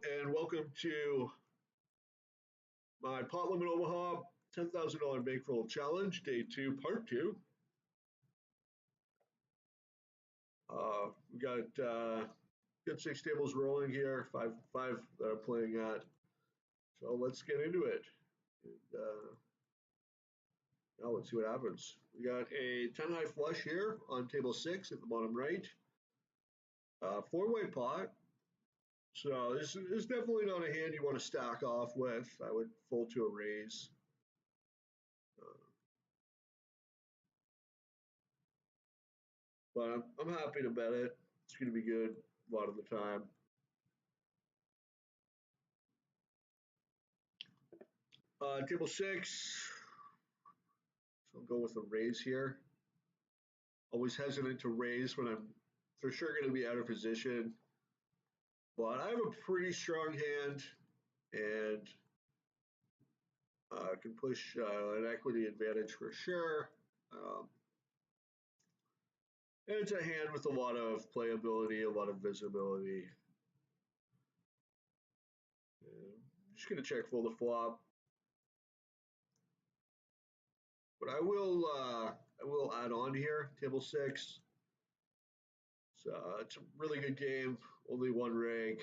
and welcome to my Pot Limit Omaha $10,000 Bankroll Challenge, Day 2, Part 2. We got good 6 tables rolling here, five that I'm playing at. So let's get into it. And, now let's see what happens. We got a 10 high flush here on table 6 at the bottom right. 4-way pot. So this is definitely not a hand you want to stack off with. I would fold to a raise. But I'm happy to bet it. It's going to be good a lot of the time. Table 6. So I'll go with a raise here. Always hesitant to raise when I'm for sure going to be out of position. But I have a pretty strong hand and can push an equity advantage for sure. And it's a hand with a lot of playability, a lot of visibility. And I'm just going to check fold the flop. But I will add on here, table 6. So it's a really good game, only one reg.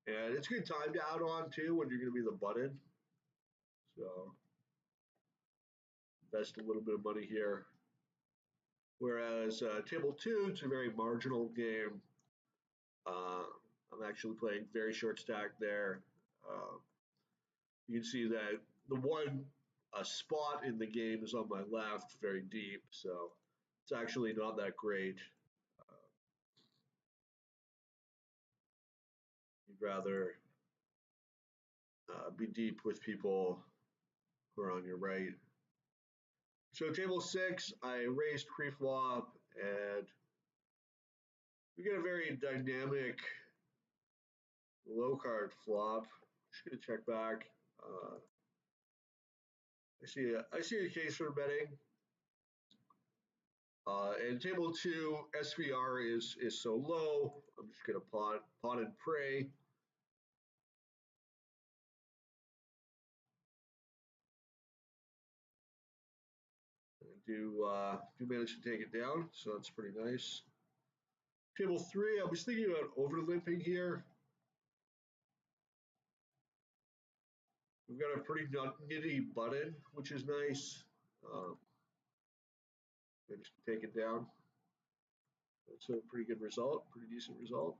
And it's a good time to add on too when you're going to be the button. So invest a little bit of money here. Whereas table 2, it's a very marginal game. I'm actually playing very short stack there. You can see that the one spot in the game is on my left, very deep. So it's actually not that great. You'd rather be deep with people who are on your right. So table 6, I raised pre-flop, and we get a very dynamic low card flop. Just gonna check back. I see a case for betting. And table 2, SVR is so low. I'm just gonna pot and pray. I do manage to take it down, so that's pretty nice. Table 3, I was thinking about over limping here. We've got a pretty nitty button, which is nice. Managed to take it down. That's a pretty good result, pretty decent result.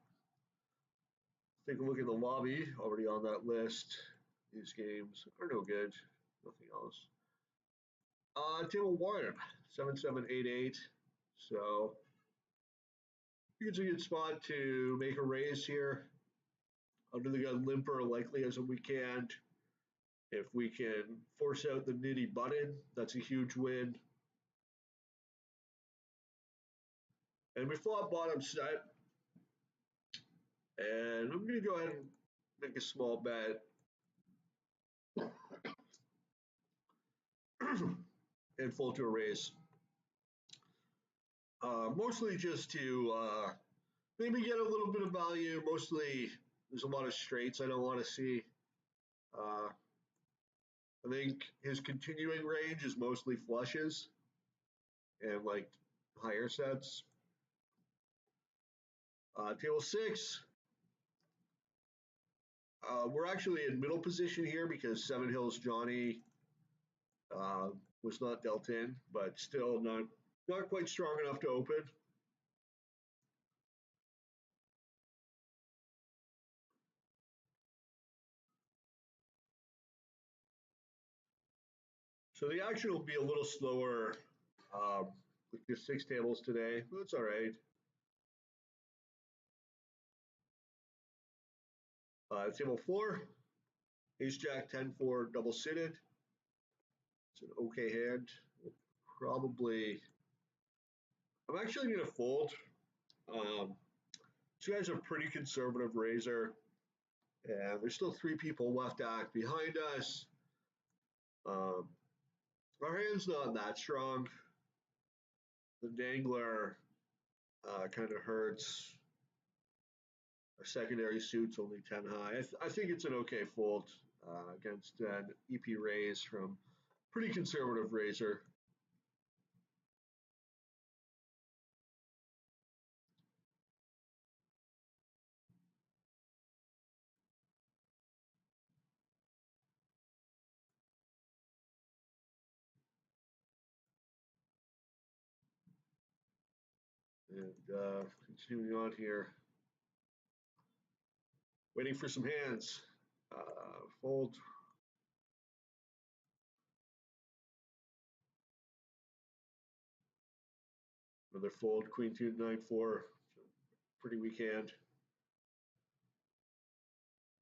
Take a look at the lobby, already on that list. These games are no good, nothing else. Table 1, 7788. So it's a good spot to make a raise here. Under the gun limper likely as we can. If we can force out the nitty button, that's a huge win. And we flop bottom set. And I'm going to go ahead and make a small bet. And fold to a raise. Mostly just to maybe get a little bit of value. Mostly there's a lot of straights I don't want to see. I think his continuing range is mostly flushes and like higher sets. Table 6. We're actually in middle position here because Seven Hills Johnny was not dealt in, but still not quite strong enough to open. So the action will be a little slower with just 6 tables today. That's all right. Table 4, Ace Jack 10-4 double suited. It's an okay hand. Probably, I'm actually going to fold. These guys are pretty conservative raiser, and there's still 3 people left to act behind us. Our hand's not that strong. The dangler kind of hurts. Our secondary suit's only 10 high. I think it's an okay fold against an EP raise from pretty conservative raiser. And continuing on here, waiting for some hands. Fold. Another fold, queen two, 9-4. Pretty weak hand.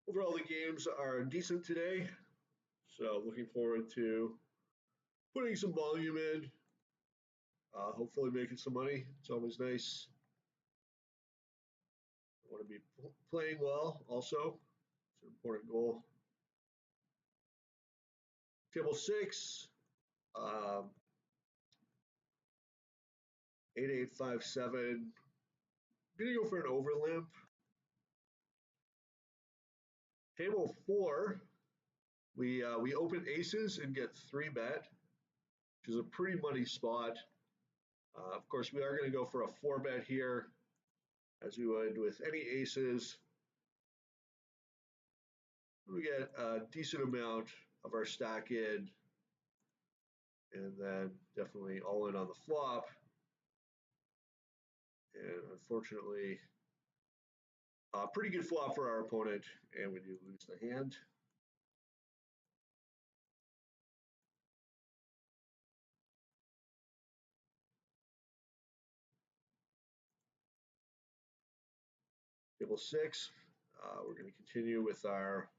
Overall, the games are decent today. So looking forward to putting some volume in. Hopefully making some money. It's always nice. I want to be playing well also. It's an important goal. Table 6. 8857. I'm gonna go for an overlimp. Table 4. We open aces and get 3-bet, which is a pretty money spot. Of course, we are going to go for a 4-bet here, as we would with any aces. We get a decent amount of our stack in, and then definitely all in on the flop. And unfortunately, a pretty good flop for our opponent, and we do lose the hand. Table 6, we're going to continue with our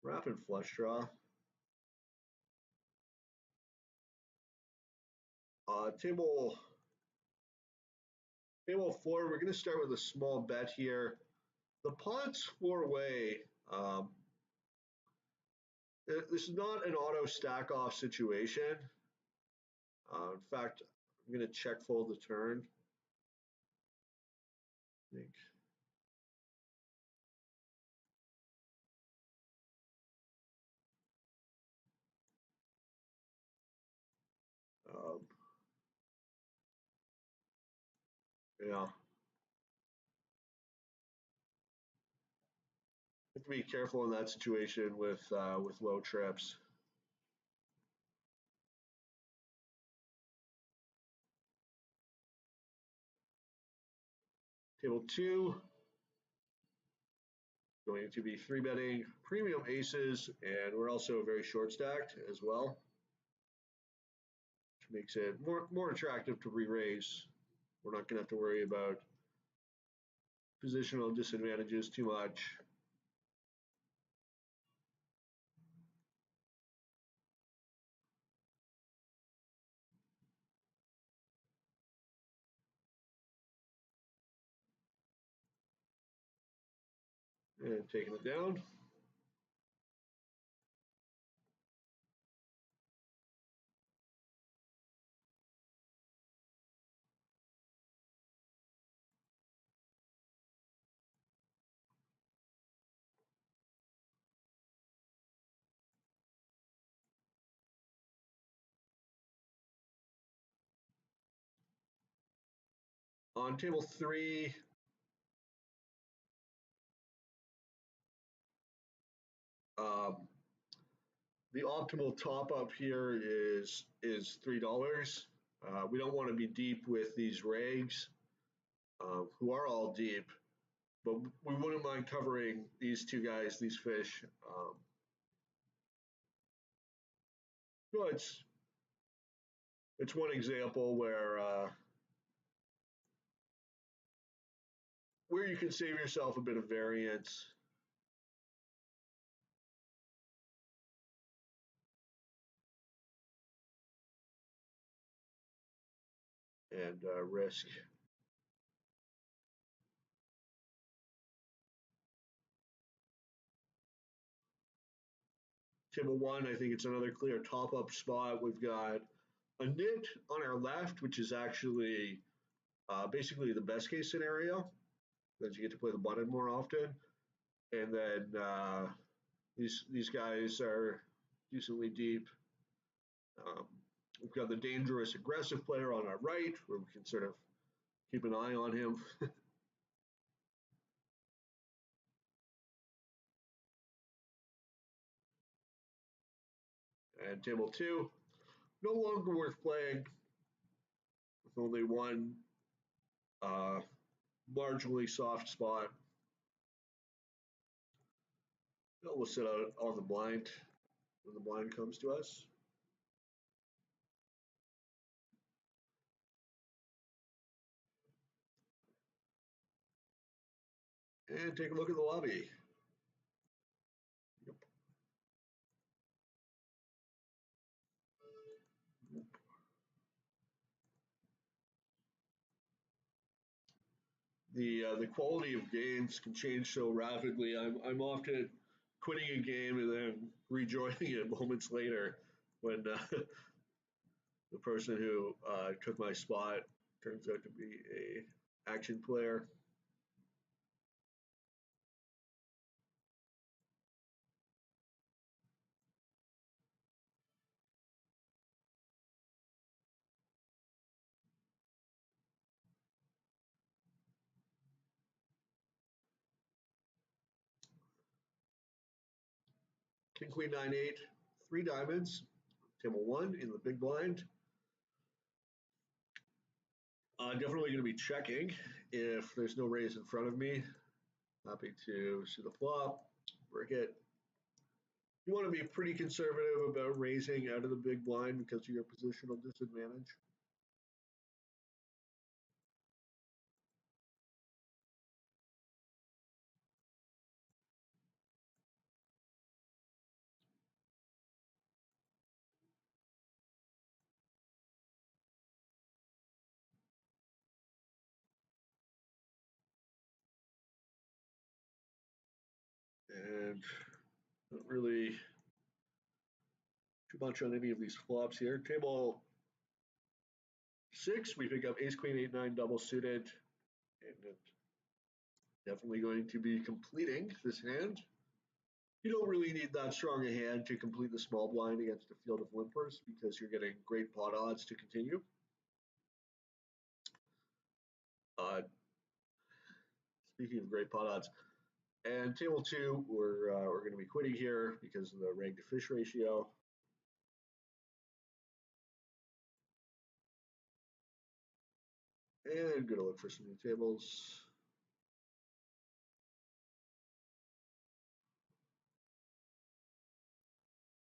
rapid flush draw. Table 4, we're going to start with a small bet here. The pot's 4-way. This is not an auto stack off situation. In fact, I'm going to check fold the turn. I think. Yeah. Have to be careful in that situation with low trips. Table 2, going to be 3-betting premium aces, and we're also very short stacked as well, which makes it more attractive to re-raise. We're not going to have to worry about positional disadvantages too much. And taking it down. On table 3, the optimal top up here is $3. We don't want to be deep with these rags, who are all deep, but we wouldn't mind covering these two guys, these fish. So it's one example where you can save yourself a bit of variance. And risk. Table 1, I think it's another clear top-up spot. We've got a nit on our left, which is actually basically the best case scenario. Then you get to play the button more often. And then these guys are decently deep. Um, we've got the dangerous aggressive player on our right, where we can sort of keep an eye on him. And table two, no longer worth playing with only one uh, marginally soft spot. We'll sit out on the blind when the blind comes to us. And take a look at the lobby. Yep. The quality of games can change so rapidly. I'm often quitting a game and then rejoining it moments later when the person who took my spot turns out to be a action player. King, queen, nine, eight, three diamonds. Table one in the big blind. Definitely going to be checking if there's no raise in front of me. Happy to see the flop, brick it. You want to be pretty conservative about raising out of the big blind because of your positional disadvantage. And not really too much on any of these flops here. Table six, we pick up ace, queen, eight, nine, double suited. And definitely going to be completing this hand. You don't really need that strong a hand to complete the small blind against a field of limpers because you're getting great pot odds to continue. Speaking of great pot odds, and table two, we're going to be quitting here because of the reg to fish ratio. And going to look for some new tables.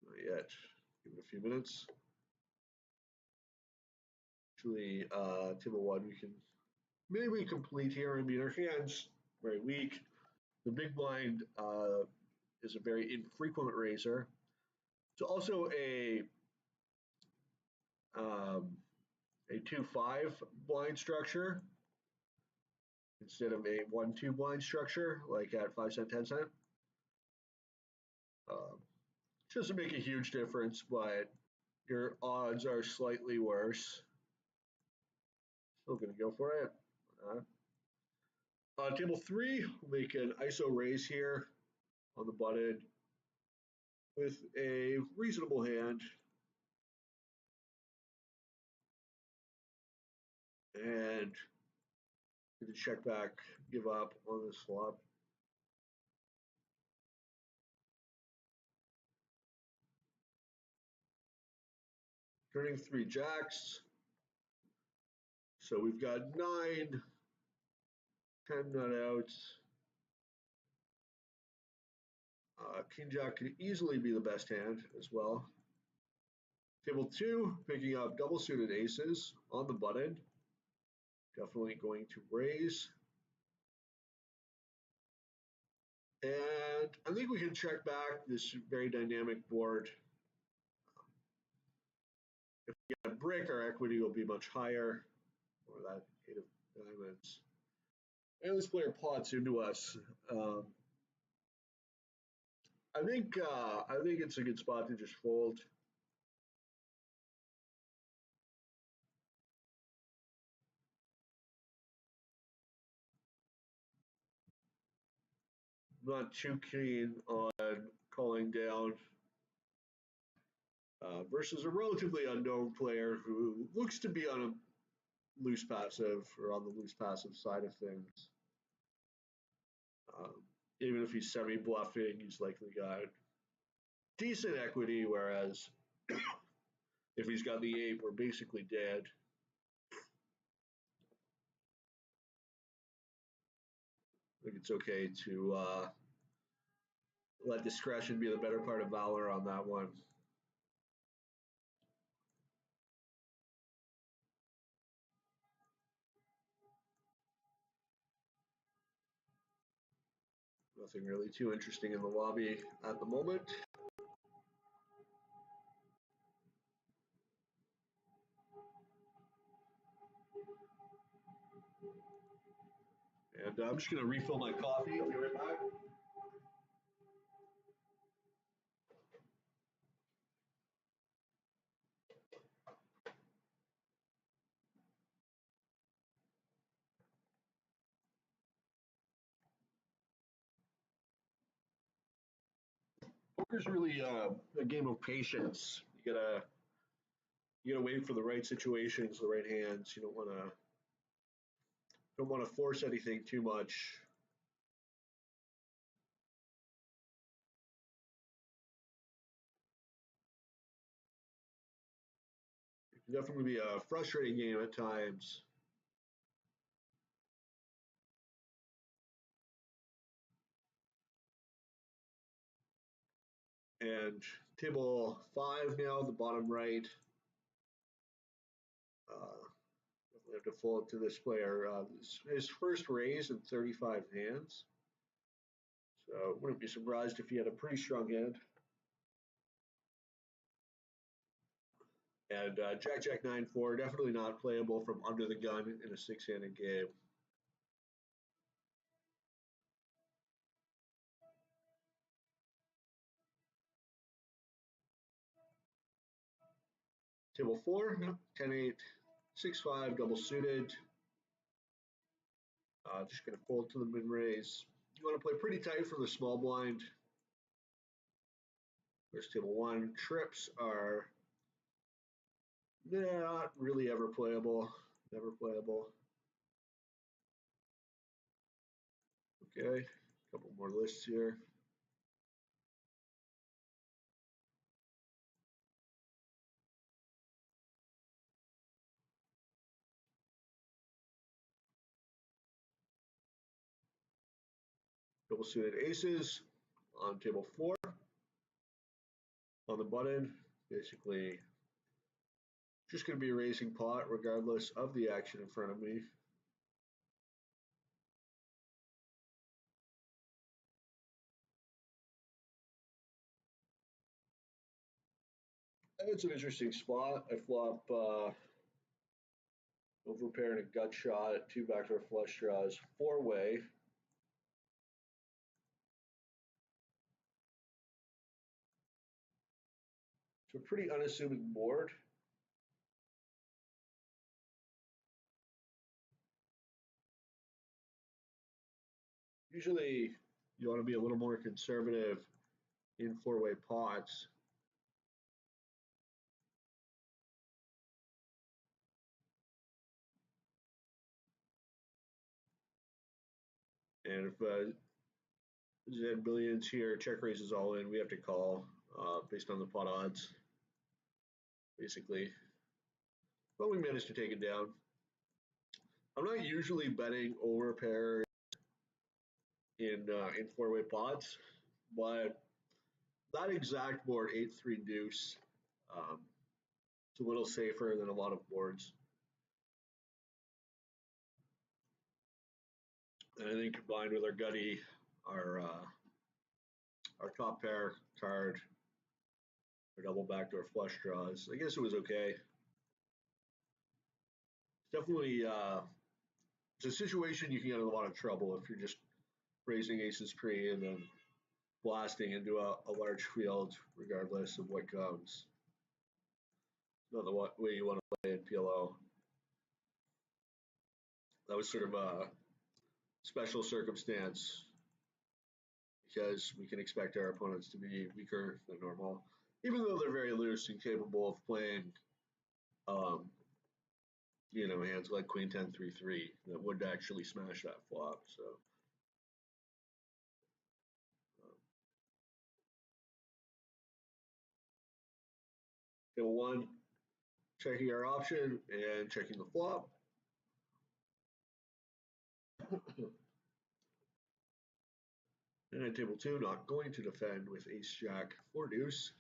Not yet. Give it a few minutes. Actually, table one, we can maybe complete here. I mean, our hand's very weak. The big blind is a very infrequent raiser. It's also a 2-5 blind structure instead of a 1-2 blind structure like at 5 cent, 10 cent. Doesn't make a huge difference, but your odds are slightly worse. Still gonna go for it. Table three, we'll make an ISO raise here on the button with a reasonable hand. And gonna check back, give up on this flop. Turning three jacks. So we've got 9, 10 nut outs. King Jack could easily be the best hand as well. Table two, picking up double suited aces on the button. Definitely going to raise. And I think we can check back this very dynamic board. If we get a brick, our equity will be much higher. Or that 8 of diamonds. And this player plots into us. I think it's a good spot to just fold. not too keen on calling down versus a relatively unknown player who looks to be on a loose passive or on the loose passive side of things. Um, Even if he's semi bluffing, he's likely got decent equity, whereas if he's got the 8, we're basically dead. I think it's okay to let discretion be the better part of valor on that one. Nothing really too interesting in the lobby at the moment. And I'm just going to refill my coffee. I'll be right back. Poker's really a game of patience. You gotta wait for the right situations, the right hands. You don't want to force anything too much. It can definitely be a frustrating game at times. And table 5 now, the bottom right. Definitely have to fold to this player. His first raise in 35 hands. So wouldn't be surprised if he had a pretty strong hand. And Jack Jack 9-4, definitely not playable from under the gun in a 6-handed game. Table 4, 10-8, 6-5, double suited. Just going to fold to the mid raise. You want to play pretty tight from the small blind. There's table 1. Trips are not really ever playable. Never playable. Okay, a couple more lists here. Double suited aces on table 4. On the button, basically just going to be raising pot regardless of the action in front of me. It's an interesting spot. I flop overpair and a gut shot, 2 backdoor flush draws, 4-way. It's a pretty unassuming board. Usually you want to be a little more conservative in 4-way pots. And if Zed Billions here, check raises all in, we have to call based on the pot odds, basically. But we managed to take it down. I'm not usually betting over pair in 4-way pots, but that exact board 8-3 deuce, it's a little safer than a lot of boards. And I think combined with our gutty, our top pair card, our double backdoor flush draws, I guess it was okay. It's definitely it's a situation you can get in a lot of trouble if you're just raising aces pre and then blasting into a large field regardless of what comes. It's not the way you want to play in PLO. That was sort of a special circumstance because we can expect our opponents to be weaker than normal, even though they're very loose and capable of playing, um, hands like Queen 10-3-3 that would actually smash that flop. So. Table one, checking our option and checking the flop. And at table two, not going to defend with ace jack or deuce.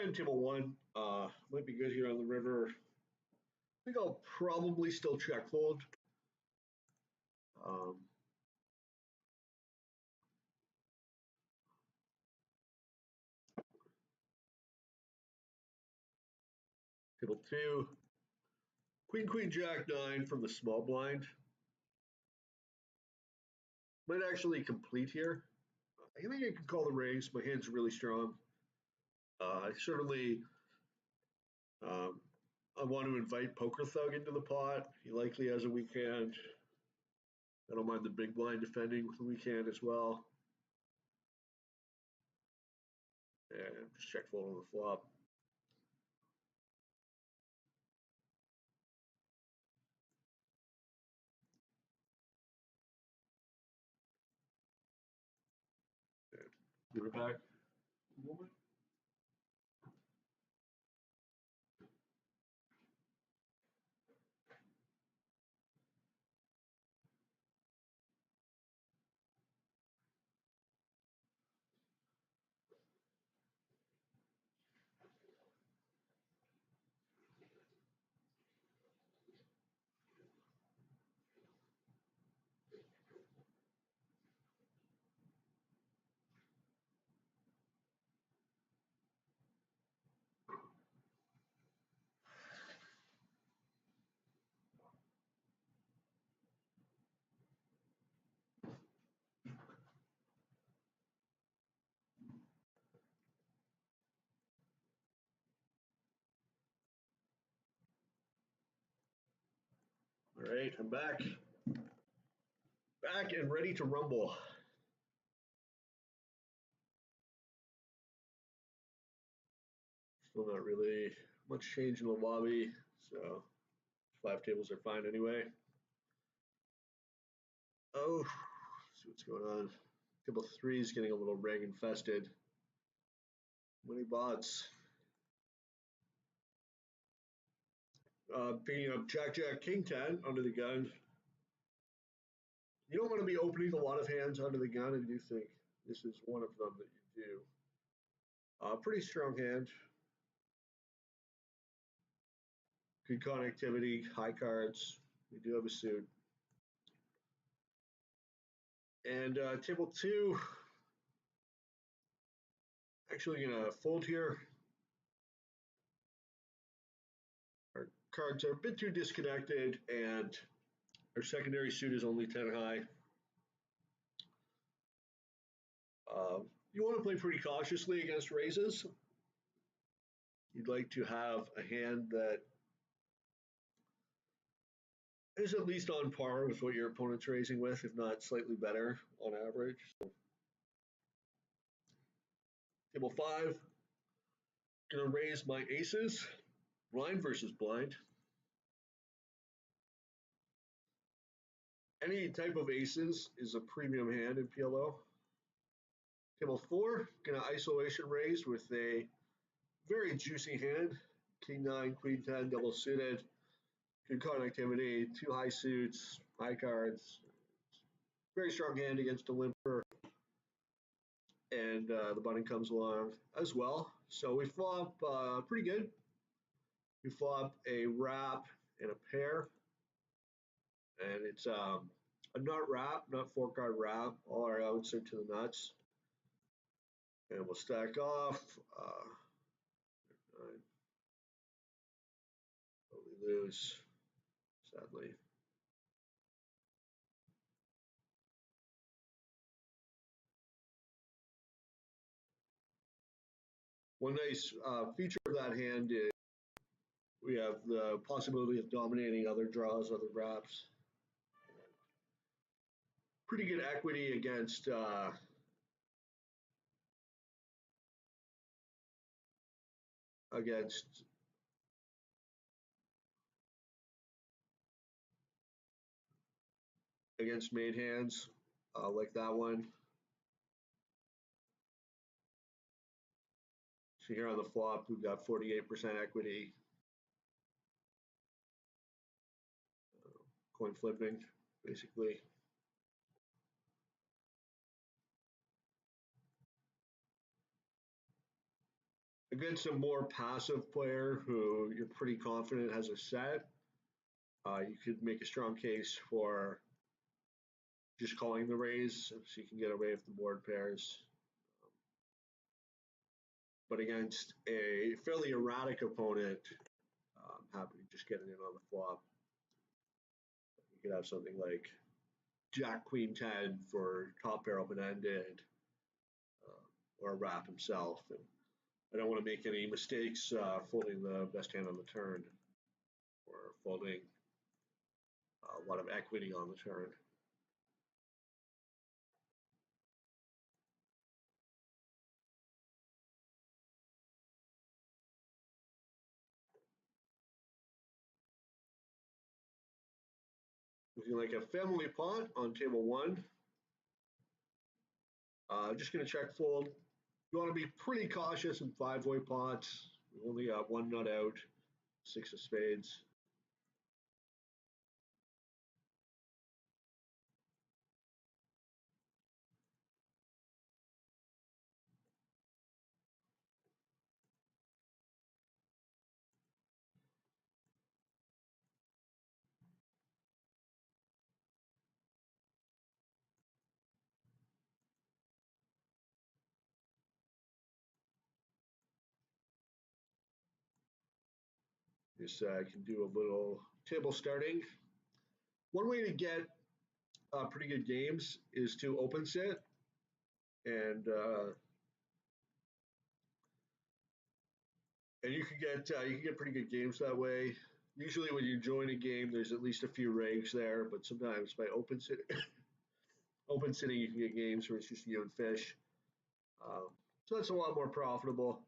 And table one, might be good here on the river. I think I'll probably still check fold. Table two, queen, queen, jack, nine from the small blind. Might actually complete here. I think I can call the raise. My hand's really strong. Certainly, I want to invite Poker Thug into the pot. He likely has a weak hand. I don't mind the big blind defending with the weak hand as well. And just check fold on the flop. Give it back. All right, I'm back. Back and ready to rumble. Still not really much change in the lobby, so 5 tables are fine anyway. Oh, see what's going on. Table 3 is getting a little reg infested. Many bots. Picking up Jack, Jack, King 10 under the gun. You don't want to be opening a lot of hands under the gun, and you think this is one of them that you do. Pretty strong hand. Good connectivity, high cards. We do have a suit. And table 2, actually gonna fold here. Our cards are a bit too disconnected, and our secondary suit is only 10 high. You want to play pretty cautiously against raises. You'd like to have a hand that is at least on par with what your opponent's raising with, if not slightly better on average. So, table 5, gonna raise my aces, blind versus blind. Any type of aces is a premium hand in PLO. Table 4, gonna isolation raise with a very juicy hand. King 9, Queen 10, double suited. Good connectivity, 2 high suits, high cards. Very strong hand against a limper. And the button comes along as well. So we flop pretty good. We flop a wrap and a pair. And it's a nut wrap, not 4-card wrap. All our outs are to the nuts. And we'll stack off. But we lose, sadly. One nice feature of that hand is we have the possibility of dominating other draws, other wraps. Pretty good equity against against made hands like that one. So here on the flop, we've got 48% equity. Coin flipping, basically. Against a more passive player who you're pretty confident has a set, you could make a strong case for just calling the raise so you can get away with the board pairs. But against a fairly erratic opponent, I'm happy to just get it in on the flop. You could have something like Jack Queen 10 for top pair open-ended, or a wrap himself. And I don't want to make any mistakes folding the best hand on the turn or folding a lot of equity on the turn. Looking like a family pot on table one. Just going to check fold. You want to be pretty cautious in 5-way pots. We only got one nut out, 6 of spades. Just can do a little table starting. One way to get pretty good games is to open sit, and you can get pretty good games that way. Usually, when you join a game, there's at least a few regs there, but sometimes by open sitting, you can get games where it's just you and fish. So that's a lot more profitable.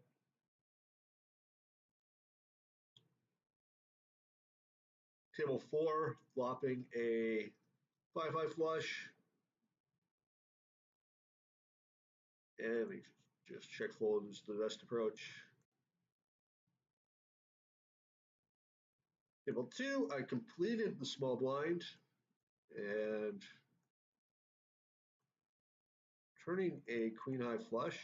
Table 4, flopping a 5-5 flush. And we just check fold is the best approach. Table 2, I completed the small blind and turning a queen high flush.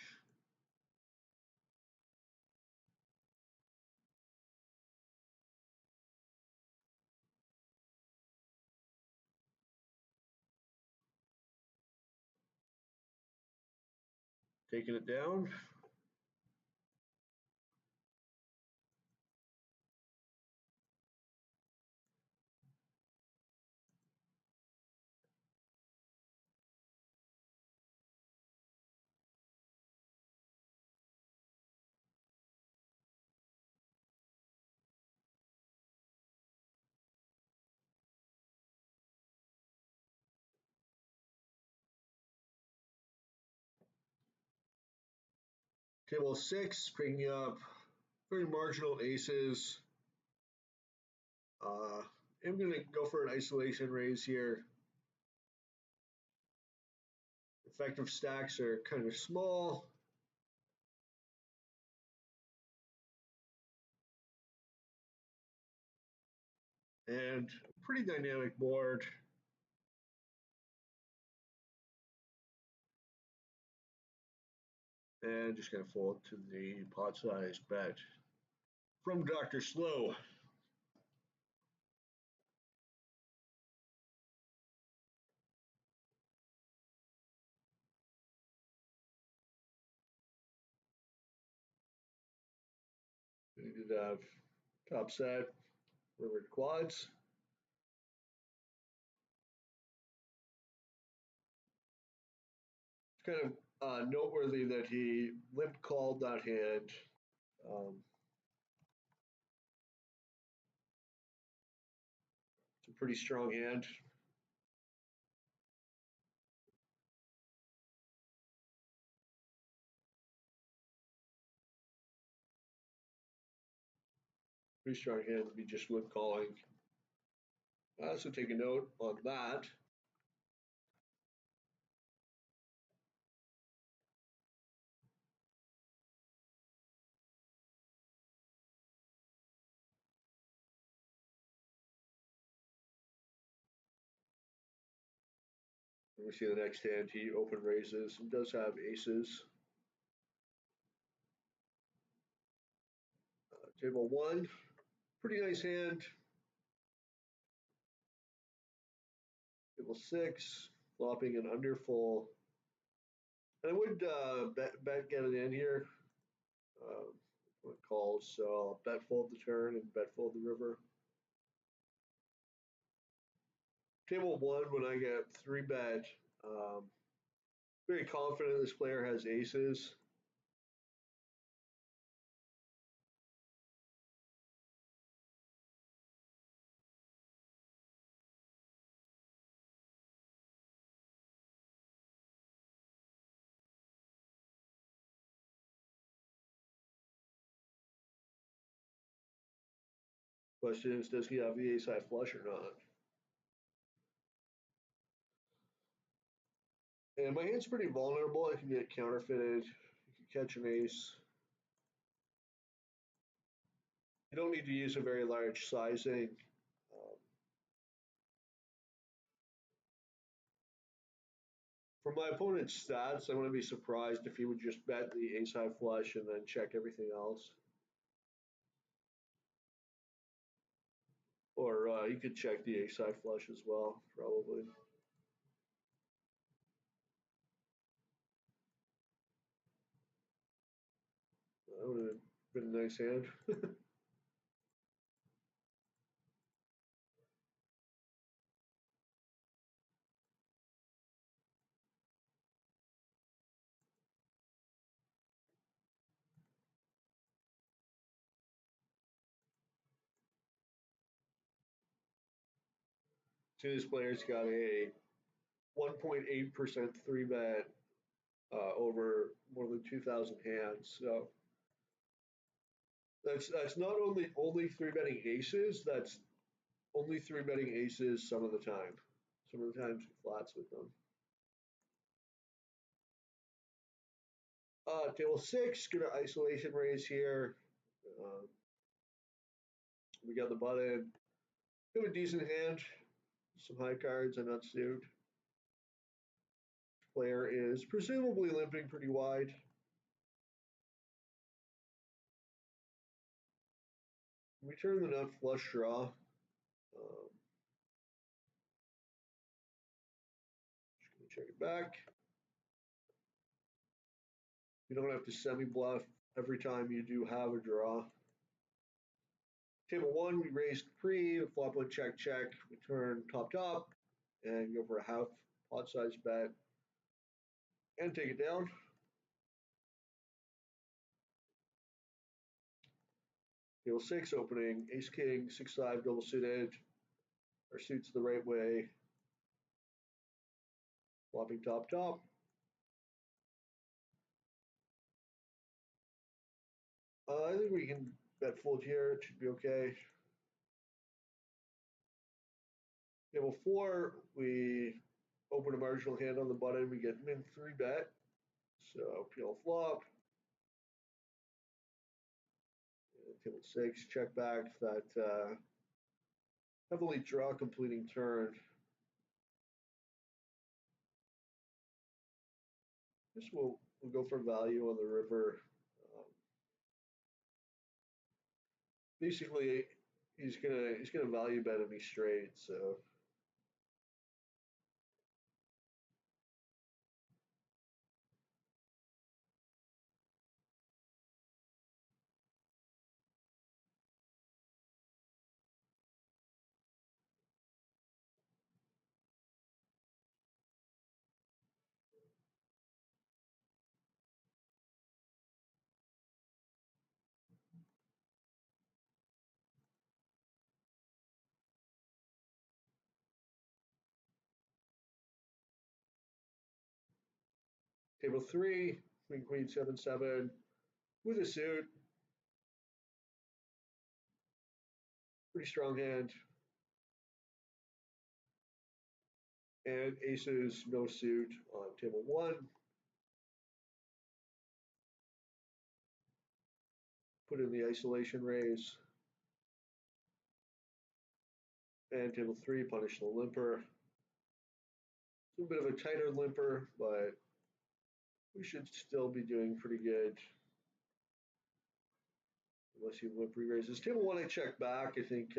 Taking it down. Table 6, bringing up very marginal aces. I'm going to go for an isolation raise here. Effective stacks are kind of small. And pretty dynamic board. And just going to fold to the pot size bet from Dr. Slow. We did have top set, river quads. It's kind of noteworthy that he limp called that hand Um, it's a pretty strong hand. Pretty strong hand to be just limp calling. So take a note on that. We see the next hand, he open raises and does have aces. Table one, pretty nice hand. Table six, flopping an underfull. And I would bet get it in here when it calls. So I'll bet fold the turn and bet fold the river. Table one, when I get three bet, very confident this player has aces. Question is, does he have the ace high flush or not? And my hand's pretty vulnerable. I can get counterfeited. You can catch an ace. You don't need to use a very large sizing. For my opponent's stats, I wouldn't be surprised if he would just bet the ace high flush and then check everything else. Or you could check the ace high flush as well, probably. That would have been a nice hand. So this player's got a 1.8% three bet over more than 2,000 hands. So that's not only three betting aces. That's only three betting aces some of the time. Some of the times he flats with them. Table six, gonna isolation raise here. Uh, we got the button. We have a decent hand. Some high cards and unsuited. Player is presumably limping pretty wide. We turn the nut flush draw. Just gonna check it back. You don't have to semi-bluff every time you do have a draw. Table one, we raised pre, flop one check, check, we turn top, top, and go for a half pot size bet, and take it down. Table six, opening, ace, king, 6-5, double suited, our suits the right way, flopping top, top. I think we can bet fold here, it should be okay. Table four, we open a marginal hand on the button, we get min three bet. So PL flop. Table six, check back that heavily draw completing turn. This we'll go for value on the river. Basically, he's gonna value bet me straight. So Table 3, Queen, 7, with a suit. Pretty strong hand. And aces, no suit on table 1. Put in the isolation raise. And table 3, punish the limper. It's a bit of a tighter limper, but we should still be doing pretty good. Unless you limp re-raises. Table 1, I check back. I think it's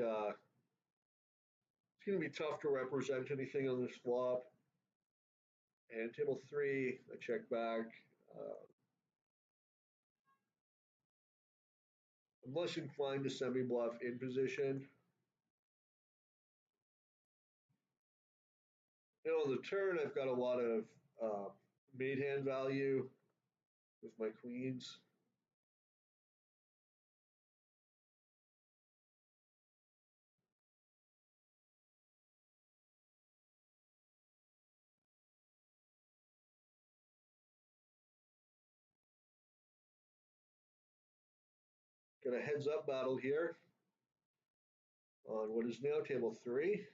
going to be tough to represent anything on this flop. And table 3, I check back. I'm less inclined to semi-bluff in position. On the turn, I've got a lot of made hand value with my queens. Got a heads up battle here on what is now table 3.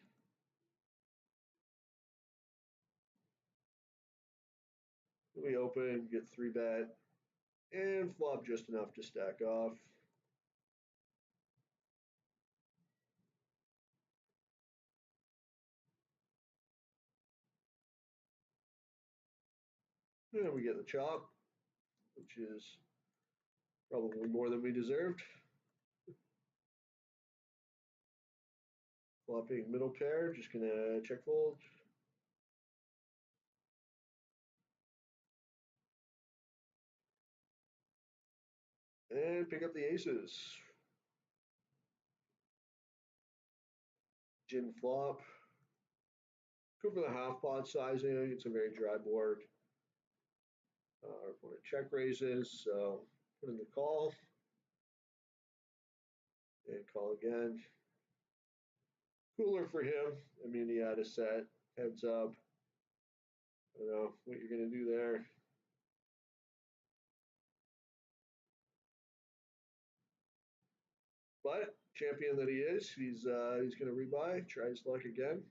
We open, get 3-bet, and flop just enough to stack off. And we get the chop, which is probably more than we deserved. Flopping middle pair, just gonna check fold. And pick up the aces. Gin flop. Go for the half pot sizing. It's a very dry board. Our opponent check raises, so put in the call. And call again. Cooler for him. I mean, he had a set. Heads up. I don't know what you're going to do there. But champion that he is, he's going to rebuy, try his luck again.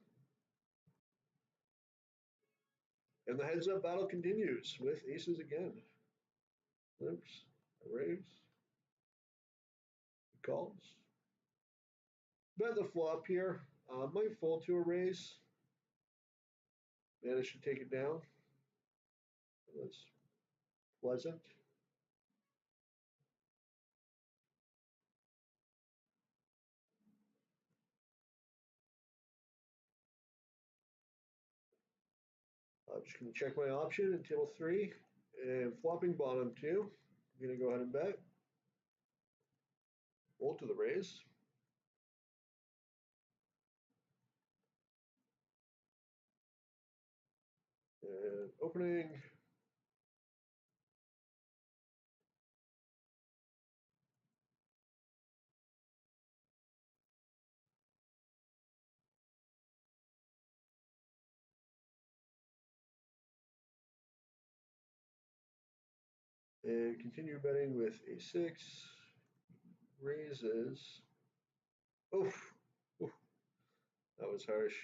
And the heads up battle continues with aces again. Limps, raise, calls. Bet the flop here. Might fold to a raise. Managed to take it down. That's pleasant. I'm just going to check my option at table 3 and flopping bottom 2. I'm going to go ahead and bet. Fold to the raise. And opening. And continue betting with a6. Raises. Oof. Oof. That was harsh.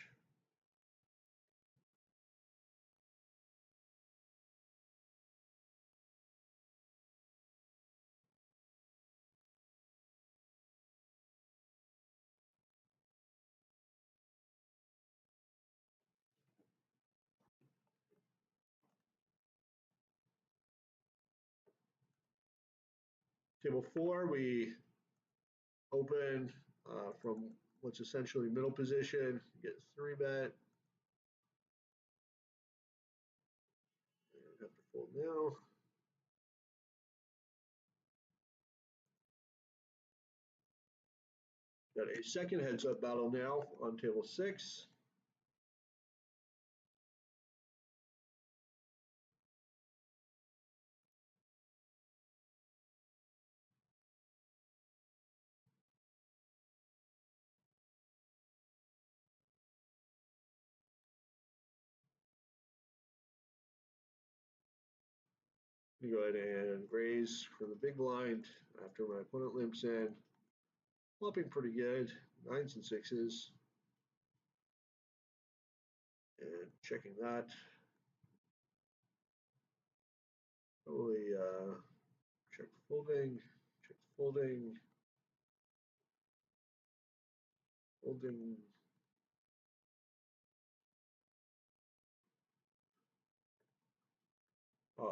Table 4, we open from what's essentially middle position, get 3-bet. Have to fold now. Got a second heads up battle now on table 6. I'm gonna go ahead and raise for the big blind after my opponent limps in. Flopping pretty good, 9s and 6s. And checking that. Probably check folding, folding.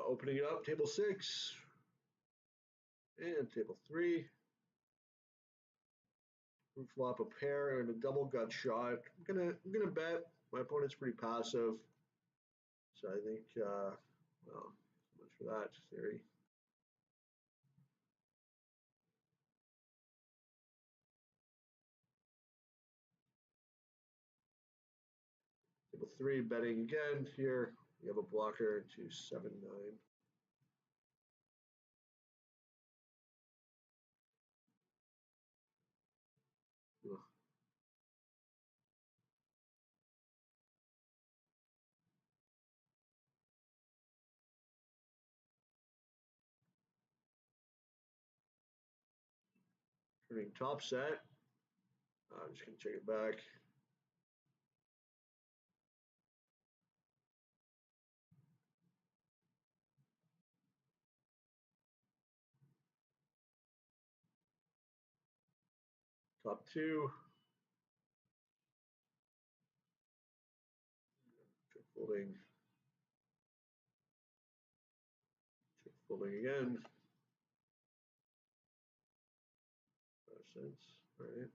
Opening it up, table 6 and table 3. Flop a pair and a double gut shot. I'm gonna bet. My opponent's pretty passive, so I think well, so much for that theory. Table 3 betting again here. We have a blocker to 7-9. Turning top set. I'm just gonna check it back. Top 2. Check folding. Check folding again. 5 cents. All right.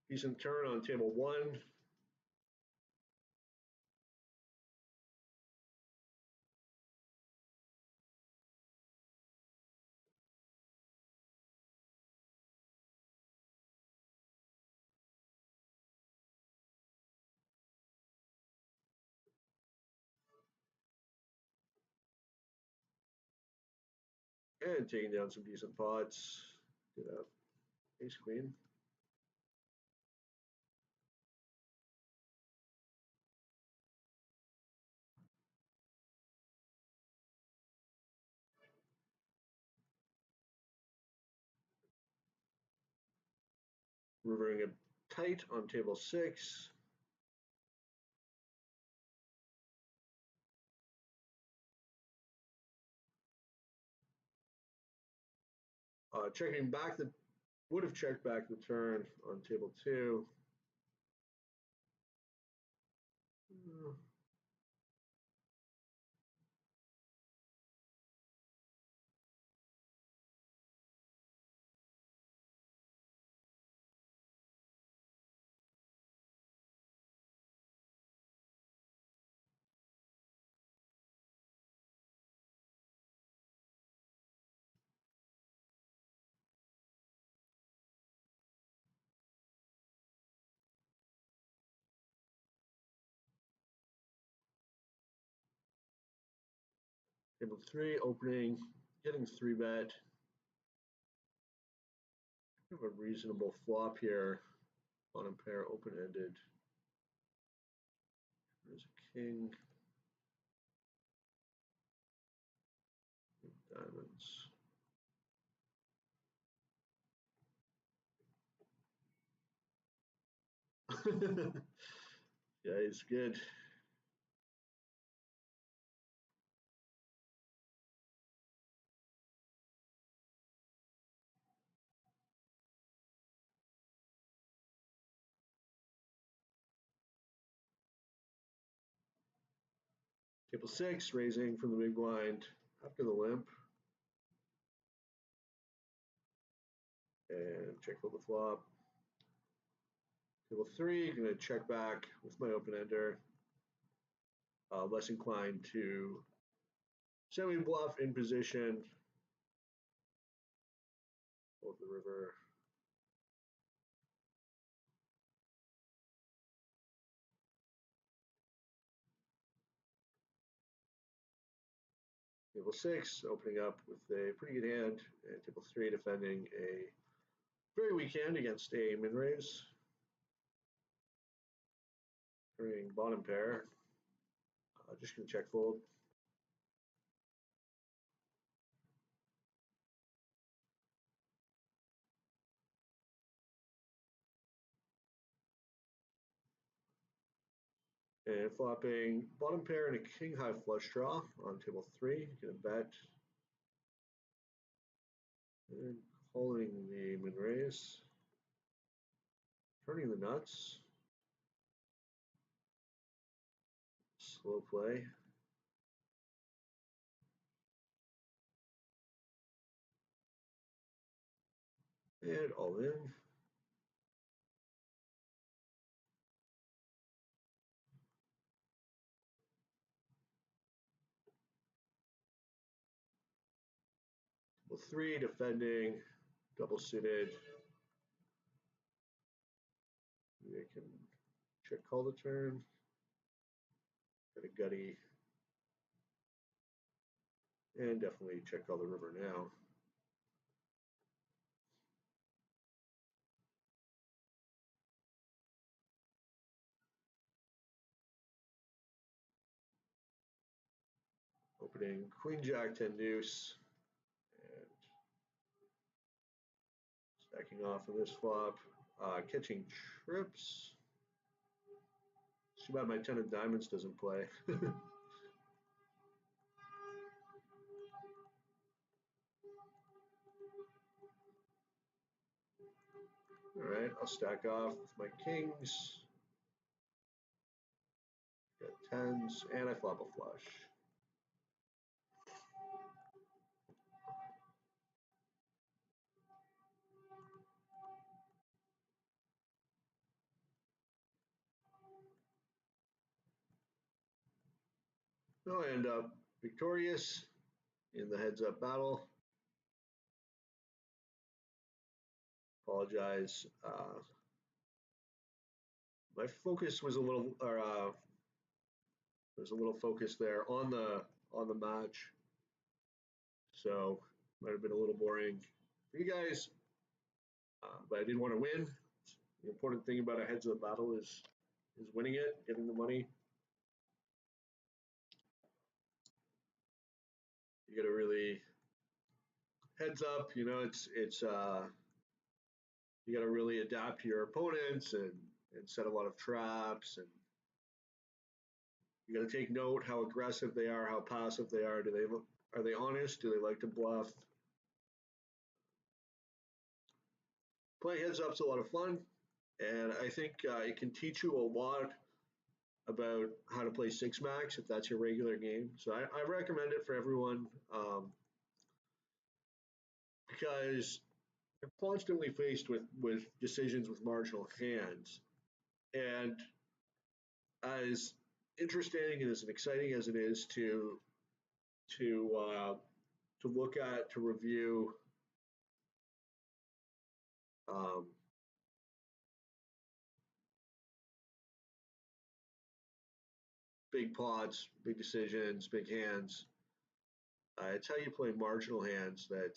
Decent turn on table 1. And taking down some decent pots. Get up. Ace queen. Rivering it tight on table 6. Checking back the, would have checked back the turn on table 2. Table 3 opening, getting 3-bet. Have a reasonable flop here on a pair open-ended. There's a king. Diamonds. Yeah, it's good. Table 6, raising from the big blind after the limp. And check fold the flop. Table 3, going to check back with my open ender. Less inclined to semi-bluff in position. Fold the river. Table 6 opening up with a pretty good hand, and table 3 defending a very weak hand against a min raise. Turning bottom pair. Just gonna check fold. And flopping bottom pair and a king high flush draw on table 3. Gonna bet. And calling the min raise. Turning the nuts. Slow play. And all in. Table 3 defending, double suited. Maybe I can check call the turn. Got a gutty. And definitely check call the river now. Opening queen jack 10 deuce. And stacking off of this flop. Catching trips. Too bad my 10 of diamonds doesn't play. All right, I'll stack off with my kings. Got tens, and I flop a flush. I'll end up victorious in the heads-up battle. Apologize. My focus was a little, there's a little focus there on the match, so might have been a little boring for you guys. But I did want to win. The important thing about a heads-up battle is winning it, getting the money. You got to really heads up. You know, it's you got to really adapt to your opponents and set a lot of traps, and you got to take note how aggressive they are, how passive they are. Are they honest? Do they like to bluff? Playing heads up's a lot of fun, and I think it can teach you a lot about how to play six max if that's your regular game. So I recommend it for everyone because you're constantly faced with decisions with marginal hands, and as interesting and as exciting as it is to look at, to review, um, big pots, big decisions, big hands. It's how you play marginal hands that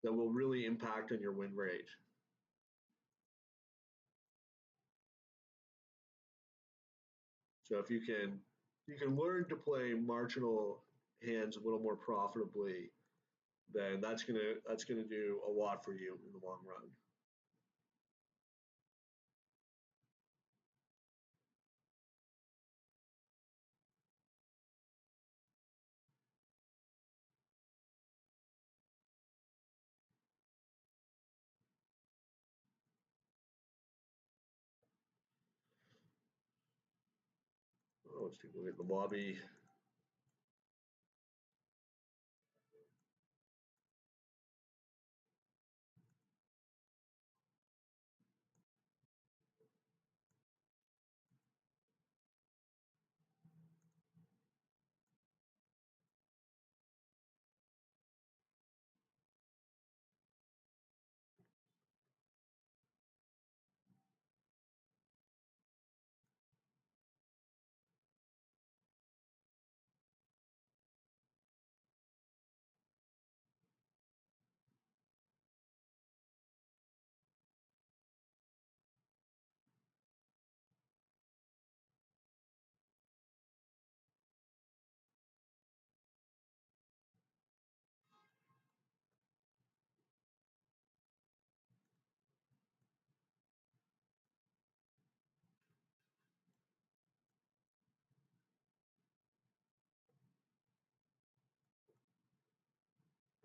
will really impact on your win rate. So if you can learn to play marginal hands a little more profitably, then that's gonna do a lot for you in the long run. Let's take a look at the lobby.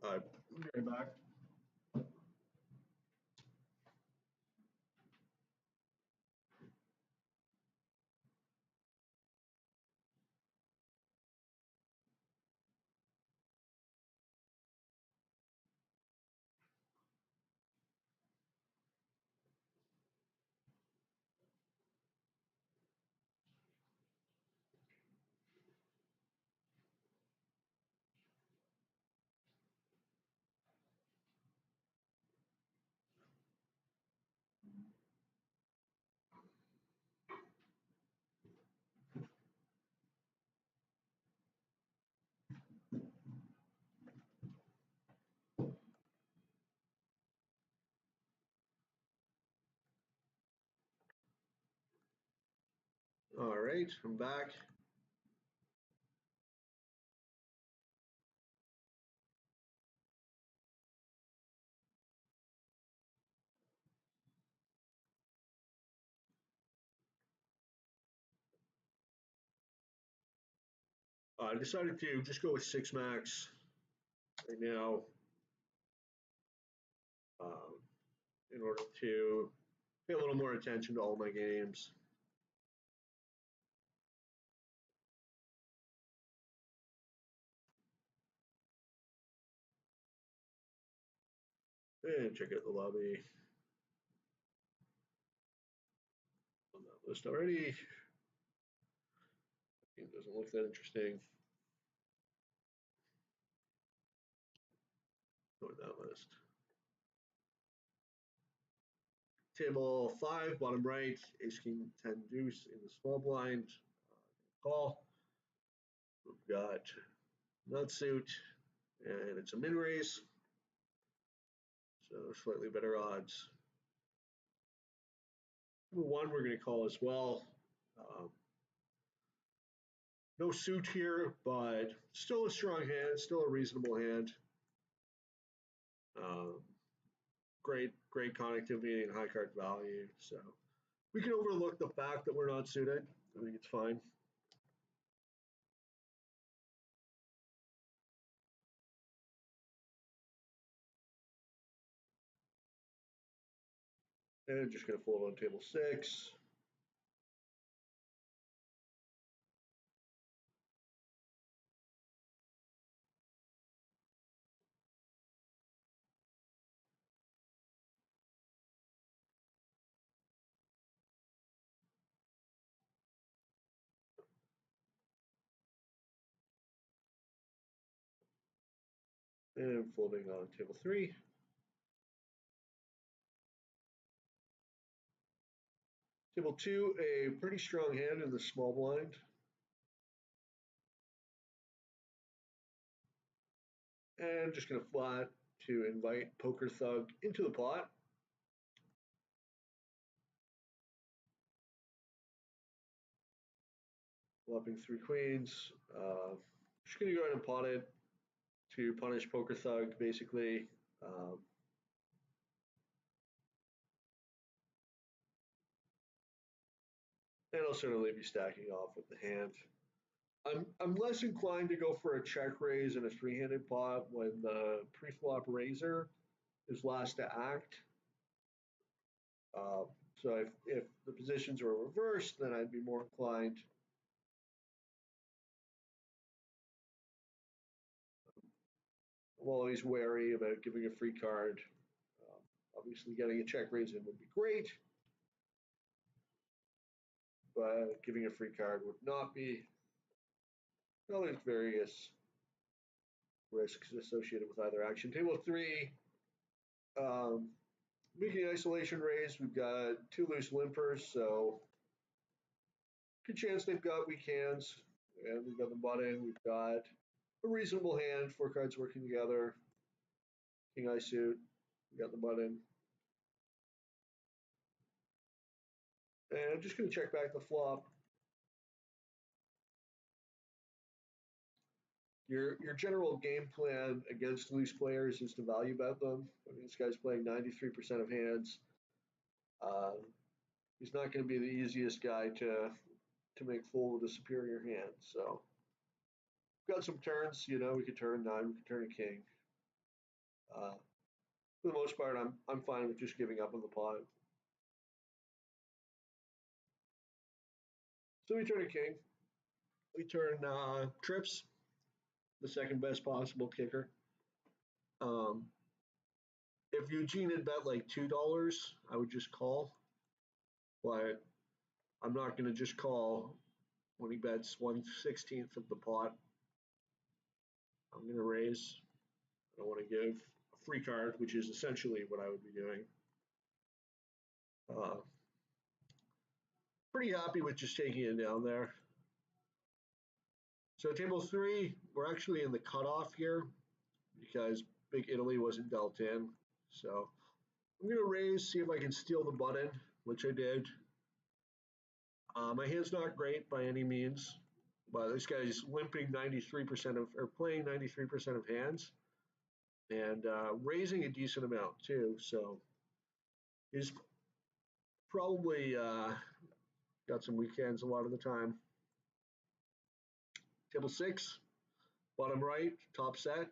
I'll be right back. All right, I'm back. I decided to just go with six max right now, um, in order to pay a little more attention to all my games. And check out the lobby on that list already. It doesn't look that interesting. Go to that list. Table 5, bottom right, ace king 10 deuce in the small blind. Call. We've got nut suit, and it's a min raise, so slightly better odds. Number 1, we're going to call as well. No suit here, but still a strong hand, still a reasonable hand. Um, great connectivity and high card value. So we can overlook the fact that we're not suited. I think it's fine. And just going to fold on table 6. And folding on table 3. Table 2, a pretty strong hand in the small blind. And just going to flat to invite Poker Thug into the pot. Flopping 3 queens. Just going to go ahead and pot it to punish Poker Thug, basically. And I'll certainly be stacking off with the hand. I'm less inclined to go for a check raise in a three-handed pot when the pre-flop raiser is last to act. So if the positions were reversed, then I'd be more inclined. I'm always wary about giving a free card. Obviously, getting a check raise in would be great, but giving a free card would not be. Well, there's various risks associated with either action. Table 3, making isolation raise. We've got 2 loose limpers, so good chance they've got weak hands, and we've got the button. We've got a reasonable hand, 4 cards working together. King eye suit, we got the button. And I'm just going to check back the flop. Your general game plan against loose players is to value bet them. I mean, this guy's playing 93% of hands. He's not going to be the easiest guy to make full with a superior hand. So we've got some turns. We could turn a 9, we could turn a king. Uh, for the most part, I'm fine with just giving up on the pot. So we turn a king. We turn trips, the second best possible kicker. Um, if Eugene had bet like $2, I would just call, but I'm not going to just call when he bets 1/16 of the pot. I'm going to raise. I don't want to give a free card, which is essentially what I would be doing. Uh, Pretty happy with just taking it down there. So table 3, we're actually in the cutoff here because Big Italy wasn't dealt in. So I'm going to raise, see if I can steal the button, which I did. My hand's not great by any means, but this guy's limping 93% of, or playing 93% of hands, and raising a decent amount too. So he's probably got some weak hands a lot of the time. Table 6, bottom right, top set.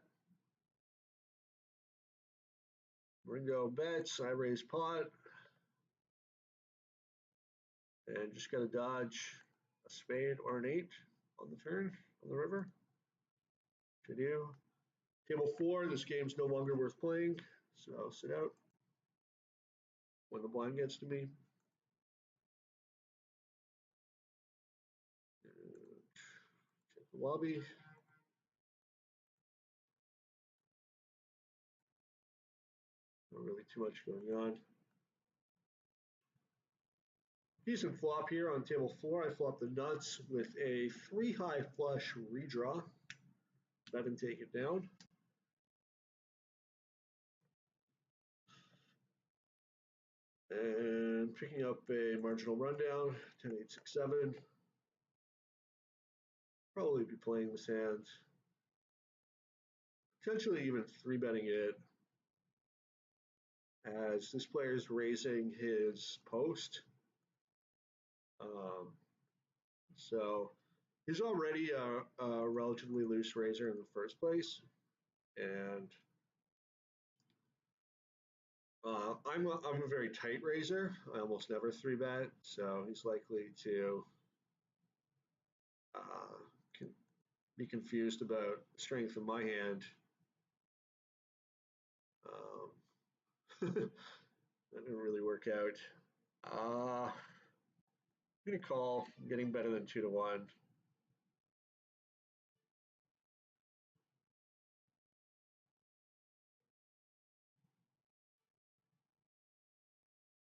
Ringo bets, I raise pot, and just got to dodge a spade or an 8 on the turn on the river. To do. Table 4, this game's no longer worth playing, so I'll sit out when the blind gets to me. Check the lobby. Not really too much going on. Decent flop here on table 4. I flop the nuts with a 3 high flush redraw. Bet and take it down. And picking up a marginal rundown, 10, 8, 6, 7. Probably be playing this hand. Potentially even 3-betting it, as this player is raising his post. So he's already a relatively loose raiser in the first place, and I'm a very tight raiser. I almost never 3-bet, so he's likely to can be confused about the strength of my hand. That didn't really work out. I'm gonna call. I'm getting better than 2-1.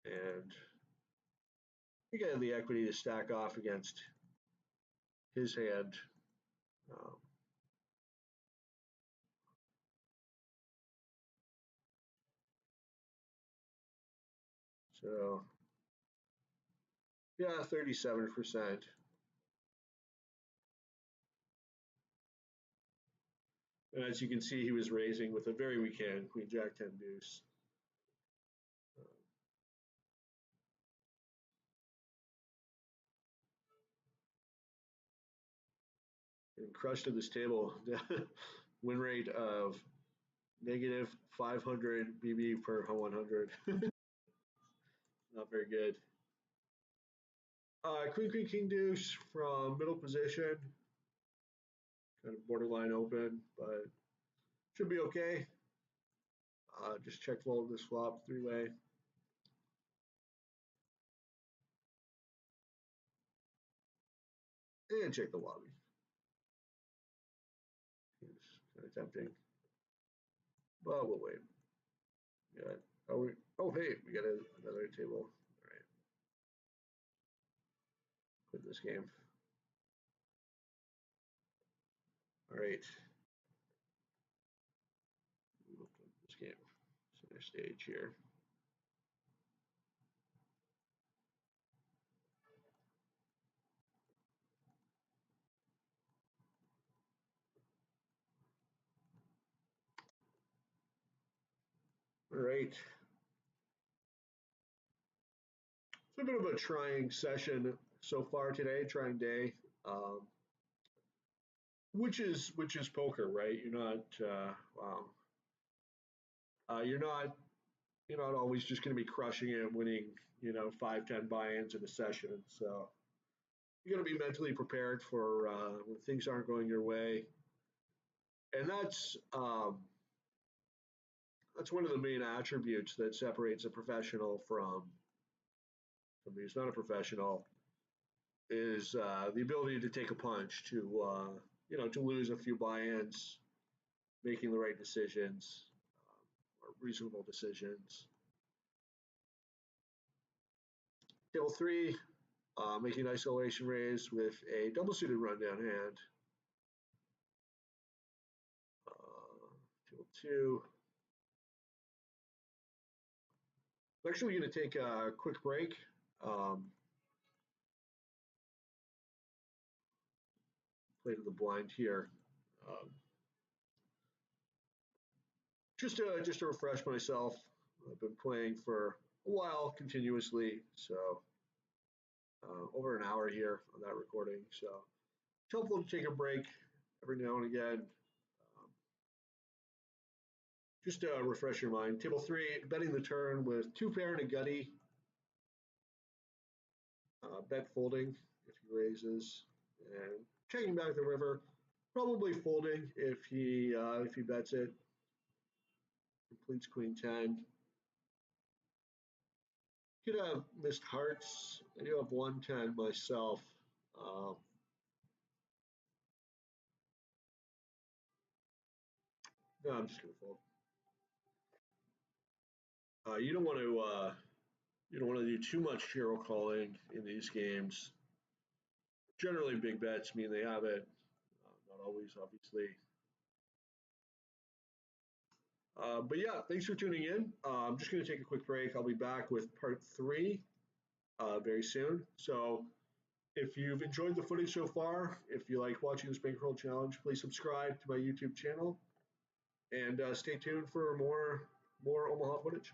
And I think I have the equity to stack off against his hand. Um, so yeah, 37%. And as you can see, he was raising with a very weak hand, Queen Jack 10 deuce. And crushed at this table. Win rate of negative 500 BB per 100. Not very good. Queen, Queen, King deuce from middle position. Kind of borderline open, but should be okay. Just check fold this flop 3-way. And check the lobby. It's kind of tempting, but we'll wait. Yeah. Oh, hey, we got another table. All right. Quit this game. All right. We'll quit this game. Center stage here. All right. It's a bit of a trying session so far today, trying day. Um, which is poker, right? You're not wow. You're not always just going to be crushing it, winning, 5, 10 buy-ins in a session. So you got to be mentally prepared for when things aren't going your way, and that's one of the main attributes that separates a professional from somebody who's not a professional is the ability to take a punch, to lose a few buy-ins, making the right decisions, or reasonable decisions. Table three, making isolation raise with a double suited rundown hand. Table two. I'm actually going to take a quick break. Play to the blind here. Um, just to refresh myself. I've been playing for a while continuously, so over an hour here on that recording. So it's helpful to take a break every now and again. Just to refresh your mind. Table three, betting the turn with two pair and a gutty. Bet folding if he raises, and checking back the river. Probably folding if he bets it. Completes queen 10. Could have missed hearts. I do have 110 myself. No, I'm just gonna fold. You don't want to do too much hero calling in these games. Generally, big bets mean they have it. Not always, obviously. But yeah, thanks for tuning in. I'm just going to take a quick break. I'll be back with part three very soon. So if you've enjoyed the footage so far, if you like watching this Bankroll challenge, please subscribe to my YouTube channel and stay tuned for more Omaha footage.